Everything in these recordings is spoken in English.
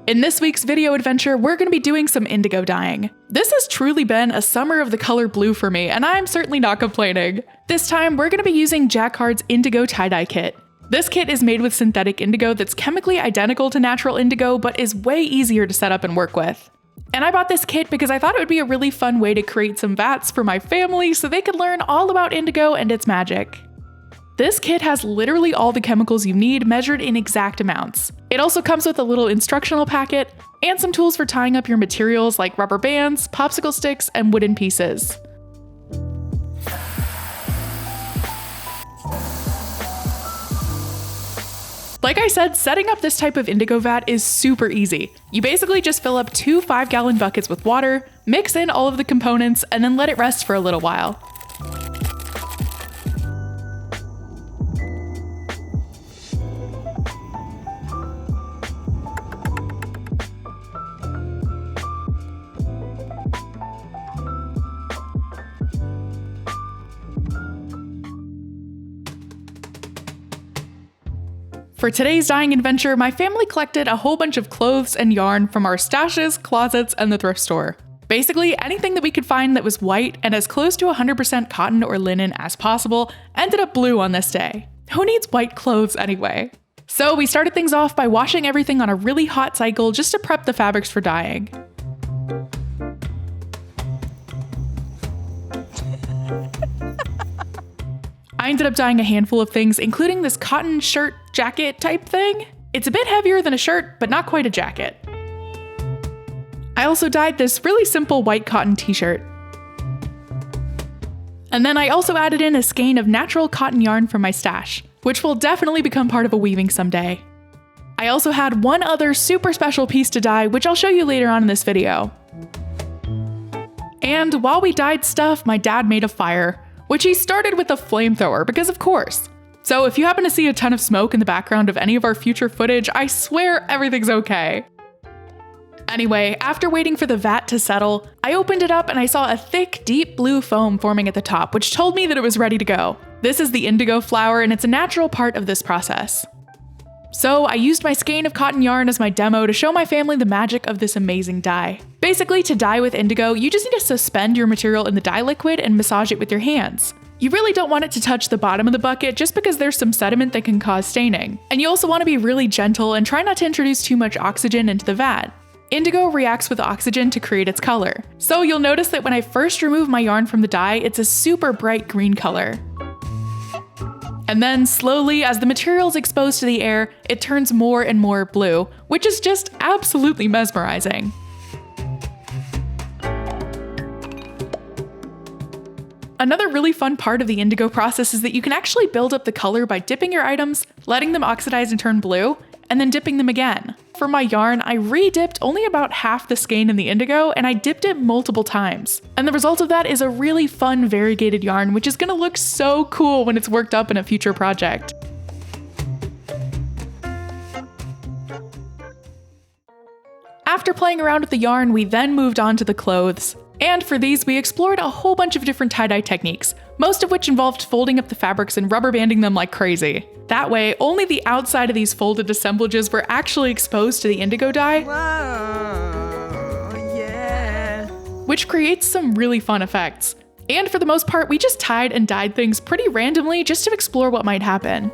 In this week's video adventure, we're going to be doing some indigo dyeing. This has truly been a summer of the color blue for me, and I'm certainly not complaining. This time, we're going to be using Jacquard's Indigo Tie-Dye Kit. This kit is made with synthetic indigo that's chemically identical to natural indigo, but is way easier to set up and work with. And I bought this kit because I thought it would be a really fun way to create some vats for my family so they could learn all about indigo and its magic. This kit has literally all the chemicals you need measured in exact amounts. It also comes with a little instructional packet and some tools for tying up your materials like rubber bands, popsicle sticks, and wooden pieces. Like I said, setting up this type of indigo vat is super easy. You basically just fill up 2 5-gallon buckets with water, mix in all of the components, and then let it rest for a little while. For today's dyeing adventure, my family collected a whole bunch of clothes and yarn from our stashes, closets, and the thrift store. Basically, anything that we could find that was white and as close to 100% cotton or linen as possible ended up blue on this day. Who needs white clothes anyway? So we started things off by washing everything on a really hot cycle just to prep the fabrics for dyeing. I ended up dyeing a handful of things, including this cotton shirt jacket type thing. It's a bit heavier than a shirt, but not quite a jacket. I also dyed this really simple white cotton t-shirt. And then I also added in a skein of natural cotton yarn from my stash, which will definitely become part of a weaving someday. I also had one other super special piece to dye, which I'll show you later on in this video. And while we dyed stuff, my dad made a fire, which he started with a flamethrower because of course. So if you happen to see a ton of smoke in the background of any of our future footage, I swear everything's okay. Anyway, after waiting for the vat to settle, I opened it up and I saw a thick, deep blue foam forming at the top, which told me that it was ready to go. This is the indigo flower and it's a natural part of this process. So I used my skein of cotton yarn as my demo to show my family the magic of this amazing dye. Basically, to dye with indigo, you just need to suspend your material in the dye liquid and massage it with your hands. You really don't want it to touch the bottom of the bucket just because there's some sediment that can cause staining. And you also want to be really gentle and try not to introduce too much oxygen into the vat. Indigo reacts with oxygen to create its color. So you'll notice that when I first remove my yarn from the dye, it's a super bright green color. And then slowly, as the material is exposed to the air, it turns more and more blue, which is just absolutely mesmerizing. Another really fun part of the indigo process is that you can actually build up the color by dipping your items, letting them oxidize and turn blue, and then dipping them again. For my yarn, I re-dipped only about half the skein in the indigo, and I dipped it multiple times. And the result of that is a really fun variegated yarn, which is gonna look so cool when it's worked up in a future project. After playing around with the yarn, we then moved on to the clothes. And for these, we explored a whole bunch of different tie-dye techniques, most of which involved folding up the fabrics and rubber banding them like crazy. That way, only the outside of these folded assemblages were actually exposed to the indigo dye, whoa, yeah, which creates some really fun effects. And for the most part, we just tied and dyed things pretty randomly just to explore what might happen.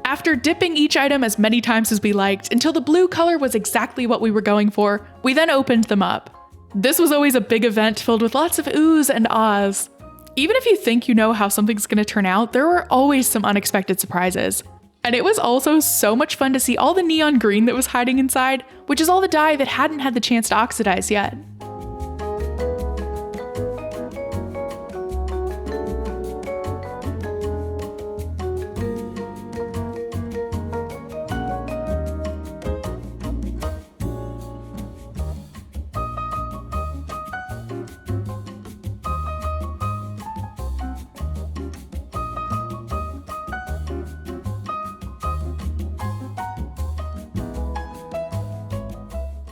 After dipping each item as many times as we liked until the blue color was exactly what we were going for, we then opened them up. This was always a big event filled with lots of oohs and ahs. Even if you think you know how something's gonna turn out, there were always some unexpected surprises. And it was also so much fun to see all the neon green that was hiding inside, which is all the dye that hadn't had the chance to oxidize yet.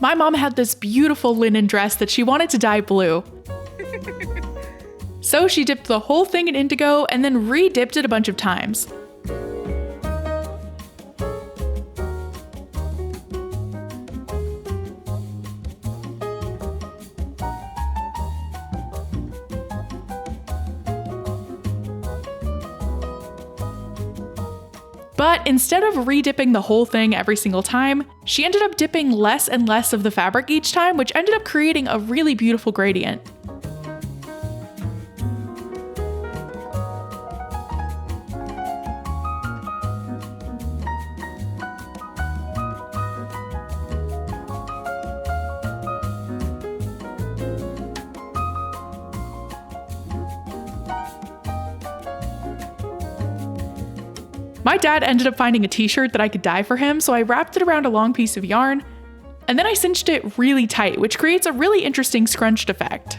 my mom had this beautiful linen dress that she wanted to dye blue. So she dipped the whole thing in indigo and then re-dipped it a bunch of times. But instead of re-dipping the whole thing every single time, she ended up dipping less and less of the fabric each time, which ended up creating a really beautiful gradient. My dad ended up finding a t-shirt that I could dye for him, so I wrapped it around a long piece of yarn, and then I cinched it really tight, which creates a really interesting scrunched effect.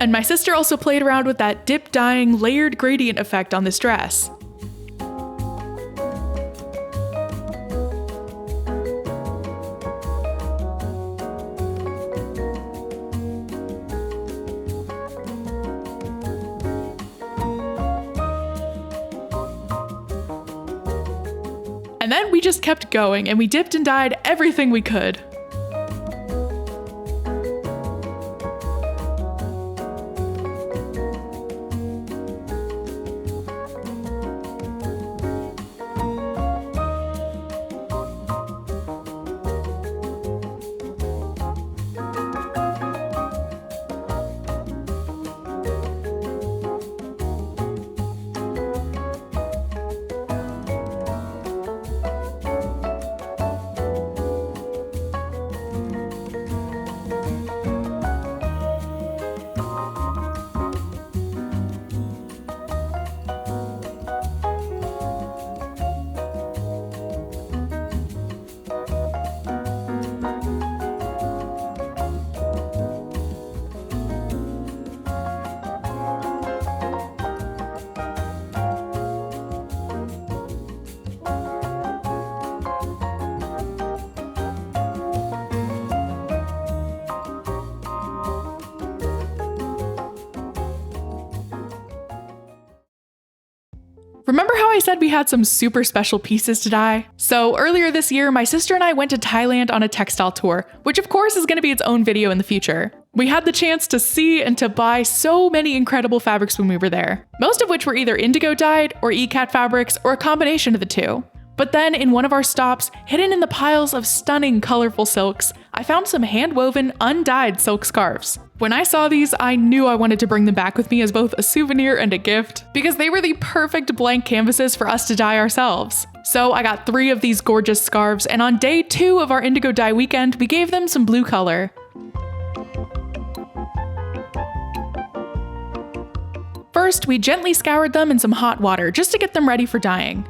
And my sister also played around with that dip dyeing layered gradient effect on this dress. And then we just kept going and we dipped and dyed everything we could. Remember how I said we had some super special pieces to dye? So earlier this year, my sister and I went to Thailand on a textile tour, which of course is going to be its own video in the future. We had the chance to see and to buy so many incredible fabrics when we were there, most of which were either indigo dyed or ikat fabrics or a combination of the two. But then in one of our stops, hidden in the piles of stunning colorful silks, I found some hand-woven, undyed silk scarves. When I saw these, I knew I wanted to bring them back with me as both a souvenir and a gift, because they were the perfect blank canvases for us to dye ourselves. So I got 3 of these gorgeous scarves, and on day 2 of our indigo dye weekend, we gave them some blue color. First, we gently scoured them in some hot water just to get them ready for dyeing.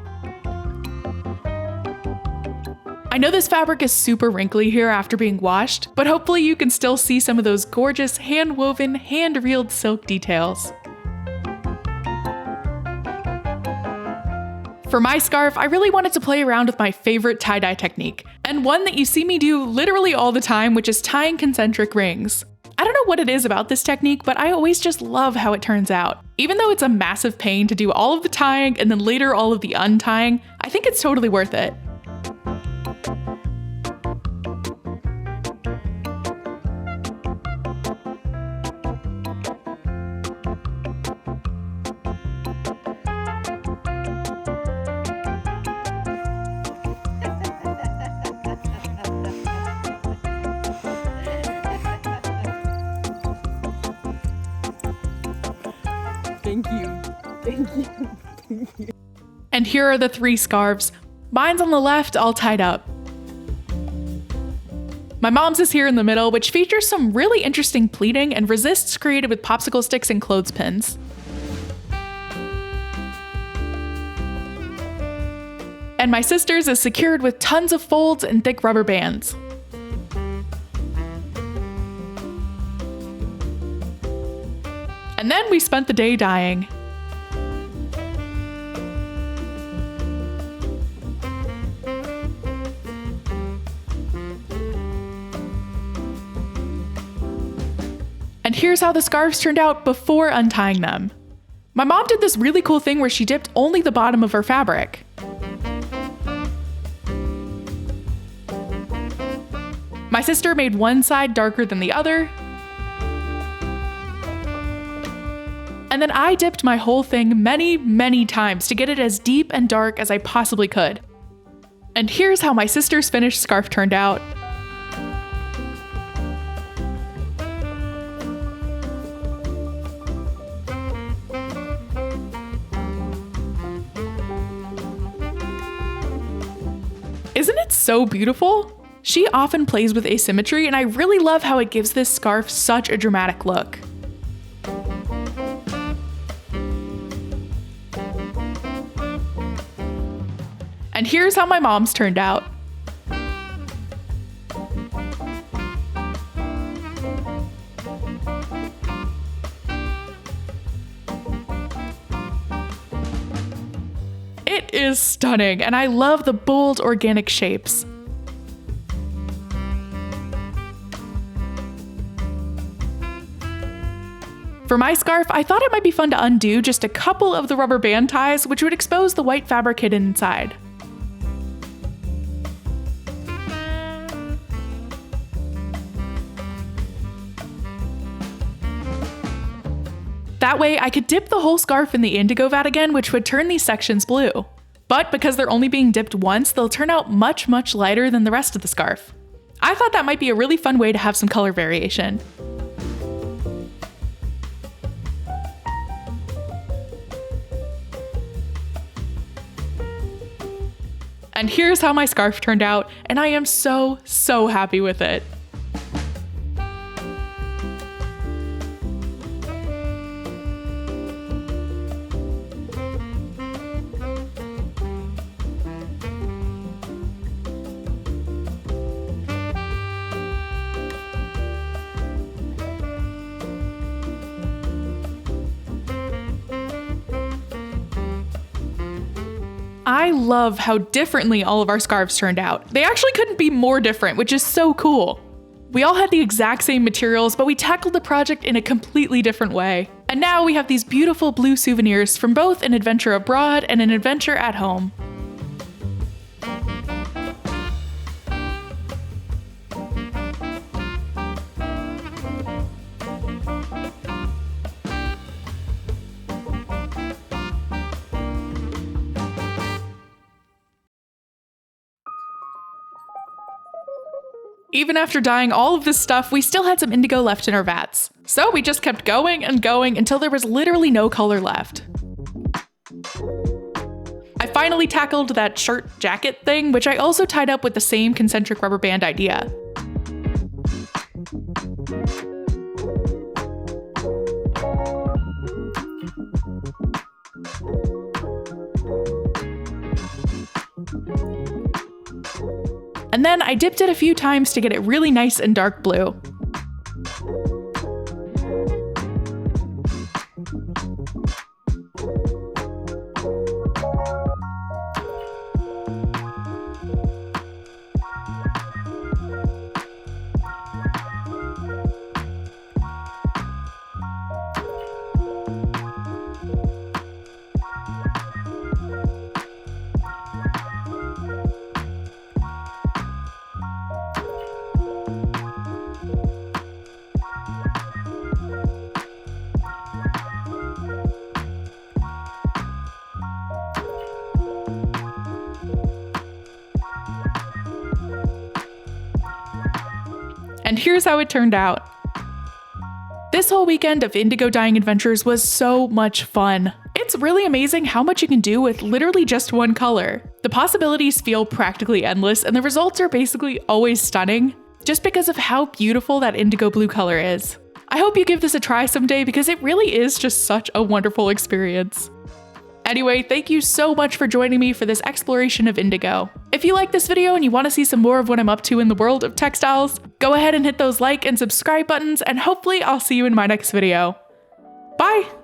I know this fabric is super wrinkly here after being washed, but hopefully you can still see some of those gorgeous hand-woven, hand-reeled silk details. For my scarf, I really wanted to play around with my favorite tie-dye technique, and one that you see me do literally all the time, which is tying concentric rings. I don't know what it is about this technique, but I always just love how it turns out. Even though it's a massive pain to do all of the tying and then later all of the untying, I think it's totally worth it. Thank you. Thank you. Thank you. And here are the 3 scarves. Mine's on the left, all tied up. My mom's is here in the middle, which features some really interesting pleating and resists created with popsicle sticks and clothespins. And my sister's is secured with tons of folds and thick rubber bands. And then we spent the day dyeing. And here's how the scarves turned out before untying them. My mom did this really cool thing where she dipped only the bottom of her fabric. My sister made one side darker than the other. And then I dipped my whole thing many, many times to get it as deep and dark as I possibly could. And here's how my sister's finished scarf turned out. Isn't it so beautiful? She often plays with asymmetry, and I really love how it gives this scarf such a dramatic look. And here's how my mom's turned out. It is stunning, and I love the bold organic shapes. For my scarf, I thought it might be fun to undo just a couple of the rubber band ties, which would expose the white fabric hidden inside. That way, I could dip the whole scarf in the indigo vat again, which would turn these sections blue. But because they're only being dipped once, they'll turn out much, much lighter than the rest of the scarf. I thought that might be a really fun way to have some color variation. And here's how my scarf turned out, and I am so, so happy with it. I love how differently all of our scarves turned out. They actually couldn't be more different, which is so cool. We all had the exact same materials, but we tackled the project in a completely different way. And now we have these beautiful blue souvenirs from both an adventure abroad and an adventure at home. Even after dyeing all of this stuff, we still had some indigo left in our vats. So we just kept going and going until there was literally no color left. I finally tackled that shirt jacket thing, which I also tied up with the same concentric rubber band idea. And then I dipped it a few times to get it really nice and dark blue. And here's how it turned out. This whole weekend of indigo dyeing adventures was so much fun. It's really amazing how much you can do with literally just one color. The possibilities feel practically endless, and the results are basically always stunning. just because of how beautiful that indigo blue color is. I hope you give this a try someday because it really is just such a wonderful experience. Anyway, thank you so much for joining me for this exploration of indigo. If you like this video and you want to see some more of what I'm up to in the world of textiles, go ahead and hit those like and subscribe buttons, and hopefully I'll see you in my next video. Bye!